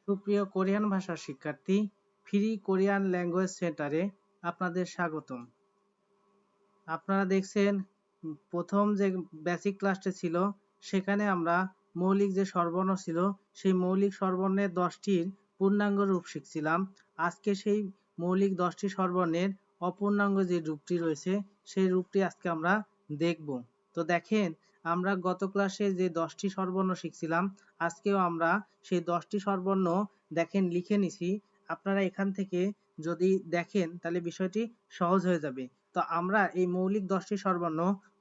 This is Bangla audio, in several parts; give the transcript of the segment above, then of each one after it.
সুপ্রিয় কোরিয়ান ভাষার শিক্ষার্থী, ফ্রি কোরিয়ান ল্যাঙ্গুয়েজ সেন্টারে আপনাদের স্বাগতম। আপনারা দেখছেন প্রথম যে বেসিক ক্লাসটা ছিল সেখানে আমরা মৌলিক যে স্বরবর্ণ ছিল সেই মৌলিক স্বরবর্ণের 10টির পূর্ণাঙ্গ রূপ শিখছিলাম। আজকে সেই মৌলিক 10টি স্বরবর্ণের অপূর্ণাঙ্গ যে রূপটি রয়েছে সেই রূপটি আজকে আমরা দেখব। তো দেখেন, আমরা গত ক্লাসে যে 10টি স্বরবর্ণ শিখছিলাম আজকেও আমরা সেই 10টি স্বরবর্ণ দেখেন লিখে নিছি। আপনারা এখান থেকে যদি দেখেন তাহলে বিষয়টি সহজ হয়ে যাবে। তো আমরা এই মৌলিক 10টি স্বরবর্ণ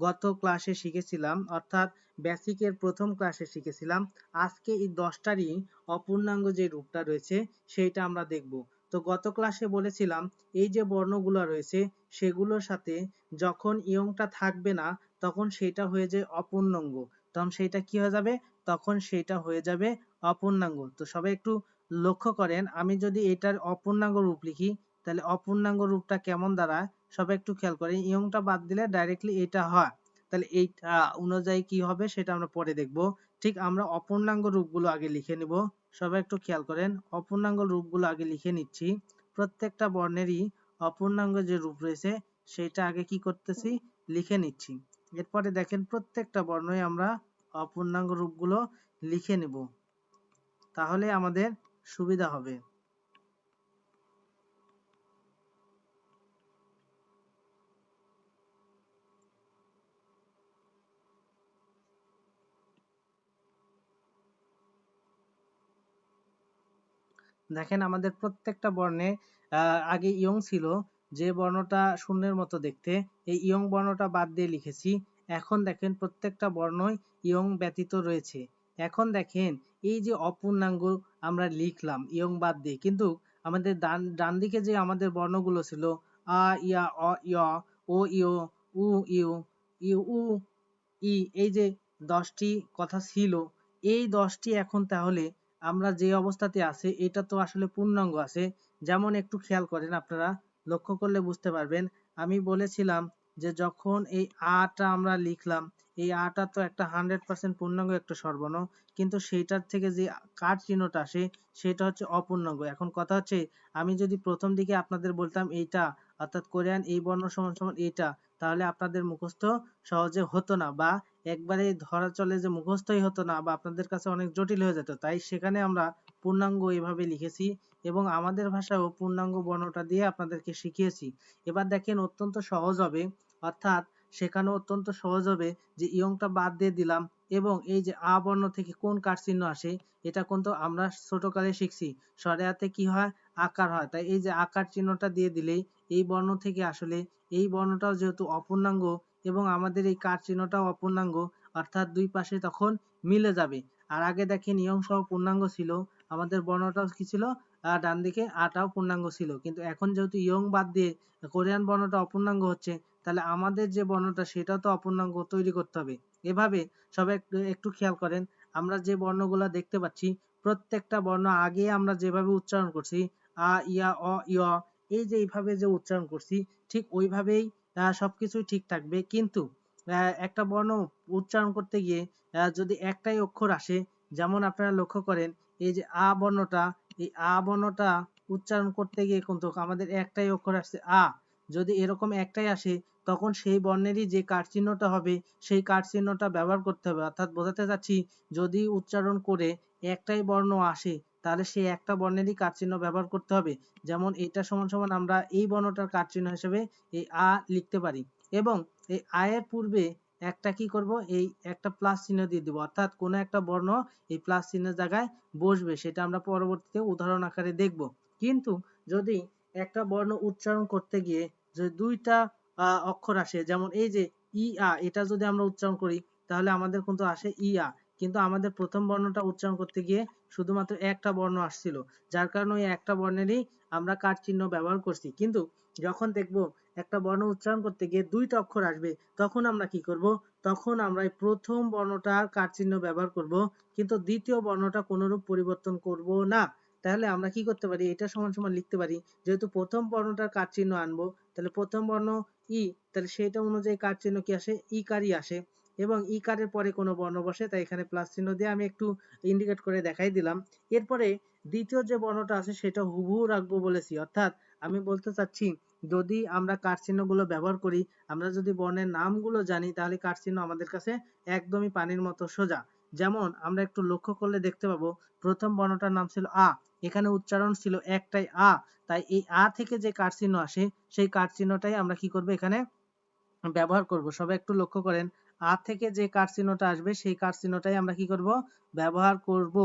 গত ক্লাসে শিখেছিলাম, অর্থাৎ বেসিকের প্রথম ক্লাসে শিখেছিলাম। আজকে এই 10টারই অপূর্ণাঙ্গ যে রূপটা রয়েছে সেইটা আমরা দেখব। তো গত ক্লাসে বলেছিলাম এই যে বর্ণগুলো রয়েছে সেগুলোর সাথে যখন ইয়ংটা থাকবে না তখন সেটা হয়ে যায় অপূর্ণাঙ্গ। তখন সেটা কি হয়ে যাবে? তখন সেটা হয়ে যাবে অপূর্ণাঙ্গ। তো সবাই একটু লক্ষ্য করেন, আমি যদি এটার অপূর্ণাঙ্গ রূপ লিখি তাহলে অপূর্ণাঙ্গ রূপটা কেমন দাঁড়ায় সবাই একটু খেয়াল করেন। ইয়ংটা বাদ দিলে ডাইরেক্টলি এটা হয়, তাহলে এইটা অনুযায়ী কি হবে সেটা আমরা পরে দেখব। ঠিক আমরা অপূর্ণাঙ্গ রূপগুলো আগে লিখে নিব। সবাই একটু খেয়াল করেন, অপূর্ণাঙ্গ রূপগুলো আগে লিখে নিচ্ছি। প্রত্যেকটা বর্ণেরই অপূর্ণাঙ্গ যে রূপ রয়েছে সেটা আগে কি করতেছি, লিখে নিচ্ছি। এরপরে দেখেন প্রত্যেকটা বর্ণই আমরা অপূর্ণাঙ্গ রূপগুলো লিখে নিব, তাহলে আমাদের সুবিধা হবে। দেখেন আমাদের প্রত্যেকটা বর্ণে আগে ইয়ং ছিল, যে বর্ণটা শূন্যের মতো দেখতে, এই ইয়ং বর্ণটা বাদ দিয়ে লিখেছি। এখন দেখেন প্রত্যেকটা বর্ণই ইয়ং ব্যতীত রয়েছে। এখন দেখেন এই যে অপূর্ণাঙ্গ আমরা লিখলাম ইয়ং বাদ দিয়ে, কিন্তু আমাদের ডান দিকে যে আমাদের বর্ণগুলো ছিল আ ইয়া অ ইয় ও ইয় উ ইউ ইউ উ ই, এই যে 10টি কথা ছিল, এই 10টি এখন তাহলে আমরা যে অবস্থাতে আছে এটা তো আসলে পূর্ণাঙ্গ আছে। যেমন একটু খেয়াল করেন, আপনারা লক্ষ্য করলে বুঝতে পারবেন। আমি বলেছিলাম যে যখন এই আটা আমরা লিখলাম, এই আটা তো একটা 100% পূর্ণাঙ্গ একটা স্বরবর্ণ, কিন্তু সেইটার থেকে যে কার চিহ্নটা আসে সেটা হচ্ছে অপূর্ণাঙ্গ। এখন কথা হচ্ছে, আমি যদি প্রথম দিকে আপনাদের বলতাম এইটা, অর্থাৎ কোরিয়ান এই বর্ণ সমান সমান এইটা, তাহলে আপনাদের মুখস্থ সহজে হতো না, বা একবারে ধরা চলে যে মুখস্থই হতো না, বা আপনাদের কাছে অনেক জটিল হয়ে যেত। তাই সেখানে আমরা পূর্ণাঙ্গ এভাবে লিখেছি এবং আমাদের ভাষায়ও পূর্ণাঙ্গ বর্ণটা দিয়ে আপনাদেরকে শিখিয়েছি। এবার দেখেন অত্যন্ত সহজ হবে, অর্থাৎ সেখানে অত্যন্ত সহজ হবে যে ইয়ংটা বাদ দিয়ে দিলাম এবং এই যে আ বর্ণ থেকে কোন কার চিহ্ন আসে এটা কিন্তু আমরা ছোটকালে শিখছি। স্বরে হাতে কি হয়? আকার হয়। তাই এই যে আকার চিহ্নটা দিয়ে দিলেই এই বর্ণ থেকে আসলে এই বর্ণটাও যেহেতু অপূর্ণাঙ্গ এবং আমাদের এই কার চিহ্নটাও অপূর্ণাঙ্গ, অর্থাৎ দুই পাশে তখন মিলে যাবে। আর আগে দেখেন ইয়ং সহ পূর্ণাঙ্গ ছিল, আমাদের বর্ণটাও কি ছিল? ডান দিকে আটাও পূর্ণাঙ্গ ছিল, কিন্তু এখন যেহেতু ইয়ং বাদ দিয়ে কোরিয়ান বর্ণটা অপূর্ণাঙ্গ হচ্ছে, তাহলে আমাদের যে বর্ণটা সেটাও তো অপূর্ণাঙ্গ তৈরি করতে হবে। এভাবে সবাই একটু একটু খেয়াল করেন, আমরা যে বর্ণগুলো দেখতে পাচ্ছি প্রত্যেকটা বর্ণ আগে আমরা যেভাবে উচ্চারণ করছি আ ইয়া অ ইয়, এই যে এইভাবে যে উচ্চারণ করছি ঠিক ওইভাবেই সবকিছুই ঠিক থাকবে। কিন্তু একটা বর্ণ উচ্চারণ করতে গিয়ে যদি একটাই অক্ষর আসে, যেমন আপনারা লক্ষ্য করেন এই যে আ বর্ণটা, এই আ বর্ণটা উচ্চারণ করতে গিয়ে কিন্তু আমাদের একটাই অক্ষর আসছে আ, যদি এরকম একটাই আসে তখন সেই বর্ণেরই যে কার চিহ্নটা হবে সেই কার চিহ্নটা ব্যবহার করতে হবে। অর্থাৎ বোঝাতে চাচ্ছি, যদি উচ্চারণ করে একটাই বর্ণ আসে তাহলে সেই একটা বর্ণেরই কার চিহ্ন ব্যবহার করতে হবে। যেমন এটা সমান সমান আমরা এই বর্ণটার কার চিহ্ন হিসেবে এই আ লিখতে পারি, এবং এই আয়ের পূর্বে একটা কি করব, এই একটা প্লাস চিহ্ন দিয়ে দিব, অর্থাৎ কোনো একটা বর্ণ এই প্লাস চিহ্নের জায়গায় বসবে, সেটা আমরা পরবর্তীতে উদাহরণ আকারে দেখব। কিন্তু যদি একটা বর্ণ উচ্চারণ করতে গিয়ে যদি দুইটা অক্ষর আসে, যেমন এই যে ই আ, এটা যদি আমরা উচ্চারণ করি তাহলে আমাদের কিন্তু আসে ই আ, কিন্তু আমাদের প্রথম বর্ণটা উচ্চারণ করতে গিয়ে শুধুমাত্র একটা বর্ণ আসছিল, যার কারণে ওই একটা বর্ণেরই আমরা কার চিহ্ন ব্যবহার করছি। কিন্তু যখন দেখব একটা বর্ণ উচ্চারণ করতে গিয়ে দুইটা অক্ষর আসবে তখন আমরা কি করব, তখন আমরা এই প্রথম বর্ণটার কার চিহ্ন ব্যবহার করব, কিন্তু দ্বিতীয় বর্ণটা কোনরূপ পরিবর্তন করব না। তাহলে আমরা কি করতে পারি, এটা সমান সমান লিখতে পারি, যেহেতু প্রথম বর্ণটার কার চিহ্ন আনবো তাহলে প্রথম বর্ণ ই, তাহলে সেটা অনুযায়ী কার চিহ্ন কি আসে? ই কারই আসে। এবং ইকারের পরে কোনো বর্ণ বসে, তাই এখানে প্লাস চিহ্ন দিয়ে আমি একটু ইন্ডিকেট করে দেখাই দিলাম। এরপরে দ্বিতীয় যে বর্ণটা আছে সেটা হুবহু রাখবো বলেছি, অর্থাৎ আমি বলতে চাচ্ছি যদি আমরা কার চিহ্নগুলো ব্যবহার করি, আমরা যদি বর্ণের নামগুলো জানি, তাহলে কার চিহ্ন আমাদের কাছে একদমই পানির মতো সোজা। যেমন আমরা একটু লক্ষ্য করলে দেখতে পাবো প্রথম বর্ণটার নাম ছিল আ, এখানে উচ্চারণ ছিল একটাই আ, তাই এই আ থেকে যে কার চিহ্ন আসে সেই কার চিহ্নটাই আমরা কি করব এখানে ব্যবহার করব। সবাই একটু লক্ষ্য করেন, আ থেকে যে কার চিহ্নটা আসবে সেই কার চিহ্নটাই আমরা কি করব ব্যবহার করব।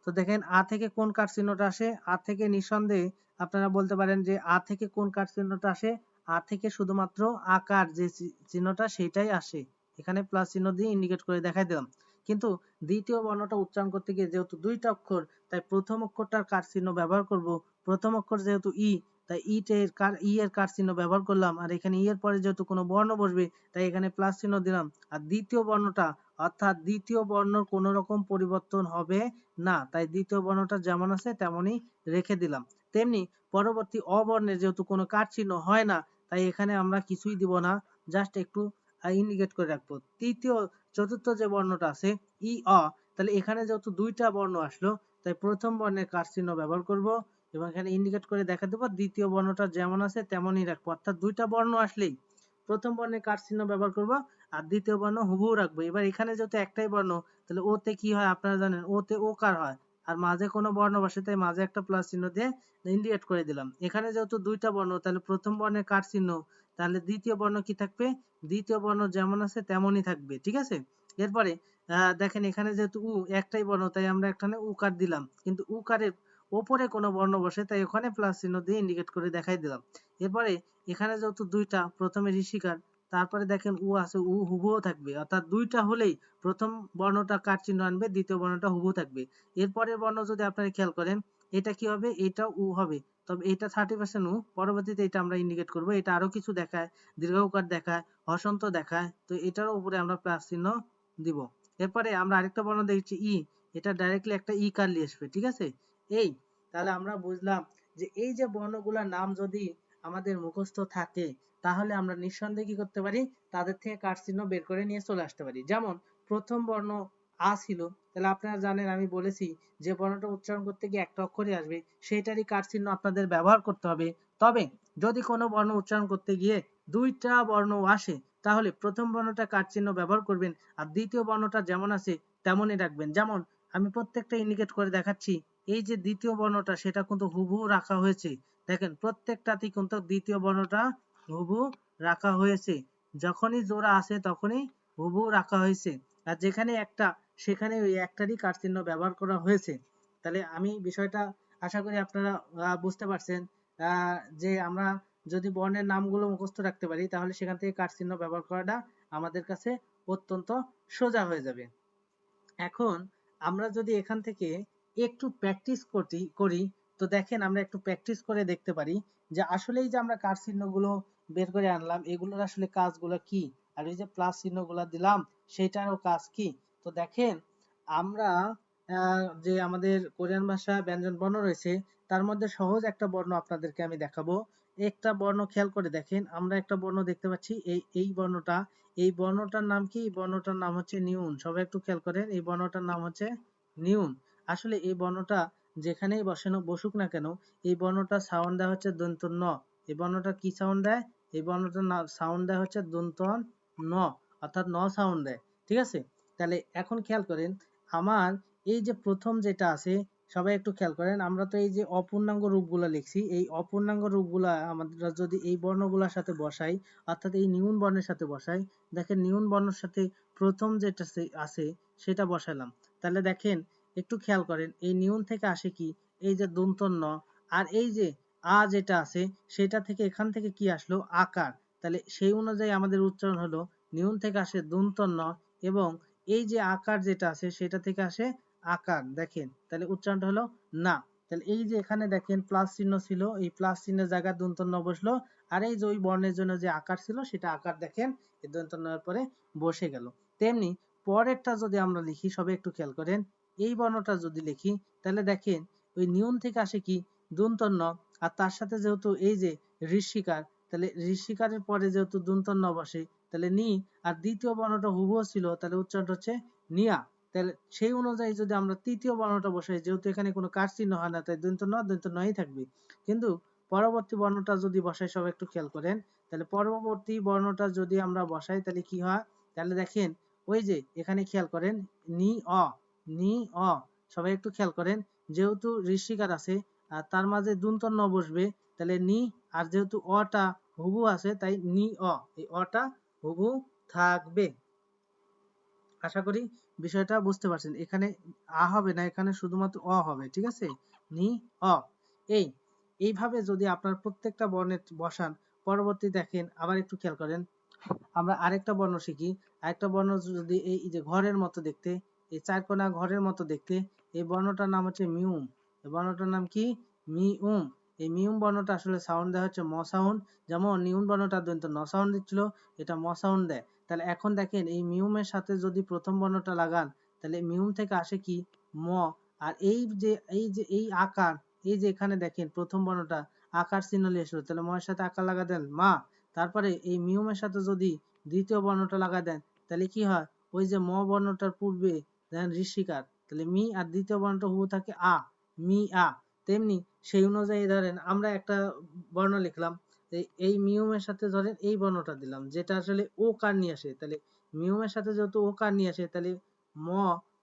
তো দেখেন আ থেকে কোন কার চিহ্নটা আসে, আ থেকে নিঃসন্দেহে আপনারা বলতে পারেন যে আ থেকে কোন কার চিহ্নটা আসে, আ থেকে শুধুমাত্র আকার যে চিহ্নটা সেটাই আসে। এখানে প্লাস চিহ্ন দিয়ে ইন্ডিকেট করে দেখাই দিলাম। কিন্তু দ্বিতীয় বর্ণটা উচ্চারণ করতে গিয়ে যেহেতু দুইটা অক্ষর, তাই প্রথম অক্ষরটার কার চিহ্ন ব্যবহার করব। প্রথম অক্ষর যেহেতু ই, তাই ই এর কার চিহ্ন ব্যবহার করলাম, আর এখানে ই এর পরে যেহেতু কোনো বর্ণ বসবে তাই এখানে প্লাস চিহ্ন দিলাম। আর দ্বিতীয় বর্ণটা অর্থাৎ দ্বিতীয় বর্ণ কোনো রকম পরিবর্তন হবে না, তাই দ্বিতীয় বর্ণটা যেমন আছে তেমনই রেখে দিলাম। তেমনি পরবর্তী অবর্ণের যেহেতু কোনো কার চিহ্ন হয় না, তাই এখানে আমরা কিছুই দিব না, জাস্ট একটু ইন্ডিকেট করে রাখবো। চতুর্থ যে বর্ণটা আছে ই অ, তাহলে এখানে যেহেতু দুইটা বর্ণ আসলো, তাই প্রথম বর্ণের কার চিহ্ন ব্যবহার করব এবং এখানে ইন্ডিকেট করে দেখা দেবো দ্বিতীয় বর্ণটা যেমন আছে তেমনই রাখবো। অর্থাৎ দুইটা বর্ণ আসলেই প্রথম বর্ণের কার চিহ্ন ব্যবহার করব আর দ্বিতীয় বর্ণ হুবহু রাখবো। এবার এখানে যেহেতু একটাই বর্ণ, তাহলে ওতে কি হয় আপনারা জানেন, ওতে ওকার হয়, আর মাঝে কোনো বর্ণ বসে তাই মাঝে একটা প্লাস চিহ্ন দিয়ে ইন্ডিকেট করে দিলাম। এখানে যেহেতু দুইটা বর্ণ, তাহলে প্রথম বর্ণের কার চিহ্ন, তাহলে দ্বিতীয় বর্ণ কি থাকবে, দ্বিতীয় বর্ণ যেমন আছে তেমনই থাকবে, ঠিক আছে। এরপরে দেখেন এখানে যেহেতু একটাই বর্ণ, তাই আমরা এখানে উকার দিলাম, কিন্তু উকারের ওপরে কোনো বর্ণ বসে তাই ওখানে প্লাস চিহ্ন দিয়ে ইন্ডিকেট করে দেখাই দিলাম। এরপরে এখানে যেহেতু দুইটা, প্রথমে ঋষিকার, তারপরে দেখেন আছে, হুবহু থাকবে, অর্থাৎ দুইটা হলেই প্রথম বর্ণটা কার চিহ্ন আনবে, দ্বিতীয় বর্ণটা হুবহু থাকবে। এরপরের বর্ণ যদি আপনারা খেয়াল করেন, এটা কি হবে, এটা হবে, তবে এটা 30% পরবর্তীতে এটা আমরা ইন্ডিকেট করব। এটা আরো কিছু দেখায়, দীর্ঘকার দেখায়, হসন্ত দেখায়, তো এটার উপরে আমরা প্লাস চিহ্ন দিব। এরপরে আমরা আরেকটা বর্ণ দেখছি ই, এটা ডাইরেক্টলি একটা ই কার নিয়ে আসবে, ঠিক আছে। এই তাহলে আমরা বুঝলাম যে এই যে বর্ণগুলোর নাম যদি আমাদের মুখস্থ থাকে, তাহলে আমরা নিঃসন্দেহে কি করতে পারি, তাদের থেকে কার চিহ্ন বের করে নিয়ে চলে আসতে পারি। যেমন প্রথম বর্ণ আ ছিল, তাহলে আপনারা জানেন আমি বলেছি যে বর্ণটা উচ্চারণ করতে গিয়ে একটা অক্ষরই আসবে, সেইটারই কার চিহ্ন আপনাদের ব্যবহার করতে হবে। তবে যদি কোনো বর্ণ উচ্চারণ করতে গিয়ে দুইটা বর্ণ আসে, তাহলে প্রথম বর্ণটা কার চিহ্ন ব্যবহার করবেন আর দ্বিতীয় বর্ণটা যেমন আছে তেমনই রাখবেন। যেমন আমি প্রত্যেকটা ইন্ডিকেট করে দেখাচ্ছি, এই যে দ্বিতীয় বর্ণটা সেটা কিন্তু হুবহু রাখা হয়েছে। দেখেন প্রত্যেকটাতেই কিন্তু দ্বিতীয় বর্ণটা হুবহু রাখা হয়েছে, যখনই জোড়া আসে তখনই হুবহু রাখা হয়েছে, আর যেখানে একটা সেখানে ওই একটারই কার চিহ্ন ব্যবহার করা হয়েছে। তাহলে আমি বিষয়টা আশা করি আপনারা বুঝতে পারছেন, যে আমরা যদি বর্ণের নামগুলো মুখস্থ রাখতে পারি তাহলে সেখান থেকে কার চিহ্ন ব্যবহার করাটা আমাদের কাছে অত্যন্ত সোজা হয়ে যাবে। এখন আমরা যদি এখান থেকে একটু প্র্যাকটিস করি, তো দেখেন আমরা একটু প্র্যাকটিস করে দেখতে পারি যে আসলেই যে আমরা কার চিহ্নগুলো বের করে আনলাম এগুলোর আসলে কাজগুলো কি, আর এই যে প্লাস চিহ্নগুলো দিলাম সেটারও কাজ কি। তো দেখেন আমরা যে আমাদের কোরিয়ান ভাষা ব্যঞ্জন বর্ণ রয়েছে তার মধ্যে সহজ একটা বর্ণ আপনাদেরকে আমি দেখাবো। একটা বর্ণ খেয়াল করে দেখেন, আমরা একটা বর্ণ দেখতে পাচ্ছি, এই বর্ণটা, এই বর্ণটার নাম কি, এই বর্ণটার নাম হচ্ছে নিউন। সবাই একটু খেয়াল করেন, এই বর্ণটার নাম হচ্ছে নিউন। আসলে এই বর্ণটা যেখানেই বসুক না কেন, এই বর্ণটা সাউন্ড দেওয়া হচ্ছে দন্ত ন। এই বর্ণটা কি সাউন্ড দেয়, এই বর্ণটার সাউন্ড দেওয়া হচ্ছে দন্ত ন, অর্থাৎ ন সাউন্ড দেয়, ঠিক আছে। তাহলে এখন খেয়াল করেন আমার এই যে প্রথম যেটা আছে, সবাই একটু খেয়াল করেন, আমরা তো এই যে অপূর্ণাঙ্গ রূপগুলা লিখছি, এই অপূর্ণাঙ্গ রূপগুলা আমরা যদি এই বর্ণগুলোর সাথে বসাই, অর্থাৎ এই নিউন বর্ণের সাথে বসাই, দেখেন নিউন বর্ণের সাথে প্রথম যেটা আছে সেটা বসালাম, তাহলে দেখেন একটু খেয়াল করেন এই নিউন থেকে আসে কি, এই যে দন্ত ন, আর এই যে আ যেটা আছে সেটা থেকে এখান থেকে কি আসলো, আকার। তাহলে সেই অনুযায়ী আমাদের উচ্চারণ হলো নিউন থেকে আসে দন্ত ন, এবং এই যে আকার যেটা আছে সেটা থেকে আসে আকার। দেখেন তাহলে উচ্চারণটা হলো না। তাহলে এই যে এখানে দেখেন প্লাস চিহ্ন ছিল, এই প্লাস চিহ্নের জায়গায় দন্ত ন বসলো, আর এই যে ওই বর্ণের জন্য যে আকার ছিল সেটা আকার দেখেন এই দন্ত ন এর পরে বসে গেল। তেমনি পরেরটা যদি আমরা লিখি, সবাই একটু খেয়াল করেন, এই বর্ণটা যদি লিখি তাহলে দেখেন ওই নিয়ন থেকে আসে কি দন্ত ন, আর তার সাথে যেহেতু এই যে ঋষিকার, তাহলে ঋষিকারের পরে যেহেতু দন্ত ন বসে তাহলে নি, আর দ্বিতীয় বর্ণটা হুবহু ছিল তাহলে উচ্চারণটা হচ্ছে নিয়া। তাহলে সেই অনুযায়ী যদি আমরা তৃতীয় বর্ণটা বসাই, যেহেতু এখানে কোনো কার চিহ্ন হয় না তাই দন্ত নই থাকবে। কিন্তু পরবর্তী বর্ণটা যদি বসাই, সব একটু খেয়াল করেন, তাহলে পরবর্তী বর্ণটা যদি আমরা বসাই তাহলে কি হয়, তাহলে দেখেন ওই যে এখানে খেয়াল করেন নি অ, নি অ, সবাই একটু খেয়াল করেন, যেহেতু ঋষিকার আছে আর তার মাঝে দন্ত ন বসবে তাহলে নি, আর যেহেতু অটা হুবু আছে তাই নি অ, এই অটা হুবু থাকবে। আশা করি বিষয়টা বুঝতে পারছেন। এখানে আ হবে না, এখানে শুধুমাত্র অ হবে, ঠিক আছে, নি অ। এই এইভাবে যদি আপনার প্রত্যেকটা বর্ণে বসান, পরবর্তী দেখেন আবার একটু খেয়াল করেন, আমরা আরেকটা বর্ণ শিখি। আরেকটা বর্ণ যদি এই যে ঘরের মতো দেখতে, এই চারকোনা ঘরের মতো দেখতে, এই বর্ণটার নাম হচ্ছে মিউম। এই বর্ণটার নাম কি? মিউম। এই মিউম বর্ণটা আসলে সাউন্ড দেওয়া হচ্ছে ম সাউন্ড, যেমন নিউন বর্ণটা দন্ত ন সাউন্ড দিচ্ছিল, এটা ম সাউন্ড দেয়। তাহলে এখন দেখেন এই মিউমের সাথে যদি প্রথম বর্ণটা লাগান তাহলে মিউম থেকে আসে কি? ম। আর এই আকার, এই যে এখানে দেখেন প্রথম বর্ণটা আকার চিহ্ন নিয়ে এসেছিল, তাহলে ময়ের সাথে আকার লাগা দেন মা। তারপরে এই মিউমের সাথে যদি দ্বিতীয় বর্ণটা লাগা দেন তাহলে কি হয়, ওই যে ম বর্ণটার পূর্বে দেন ঋষিকার, তাহলে মি, আর দ্বিতীয় বর্ণটা হুবহু থাকে আ, মি আ। তেমনি সেই অনুযায়ী ধরেন আমরা একটা বর্ণ লিখলাম, এই মিউমের সাথে ধরেন এই বর্ণটা দিলাম যেটা আসলে ও কার নিয়ে আসে, তাহলে মিউমের সাথে যেহেতু ও কার নিয়ে আসে তাহলে ম,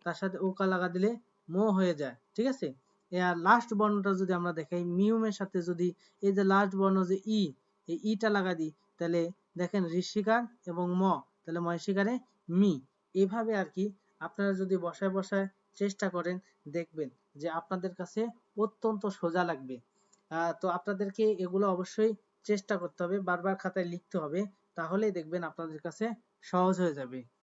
তার সাথে ও কার লাগা দিলে মো হয়ে যায়, ঠিক আছে। আর লাস্ট বর্ণটা যদি আমরা দেখাই, মিউমের সাথে যদি এই যে লাস্ট বর্ণ যে ই, এই ইটা লাগা দিই তাহলে দেখেন ঋষিকার এবং ম, তাহলে ময়সিকারে মি। এইভাবে আর কি আপনারা যদি বসায় বসায় চেষ্টা করেন দেখবেন যে আপনাদের কাছে অত্যন্ত সোজা লাগবে। তো আপনাদেরকে এগুলো অবশ্যই চেষ্টা করতে হবে, বারবার খাতায় লিখতে হবে, তাহলেই দেখবেন আপনাদের কাছে সহজ হয়ে যাবে।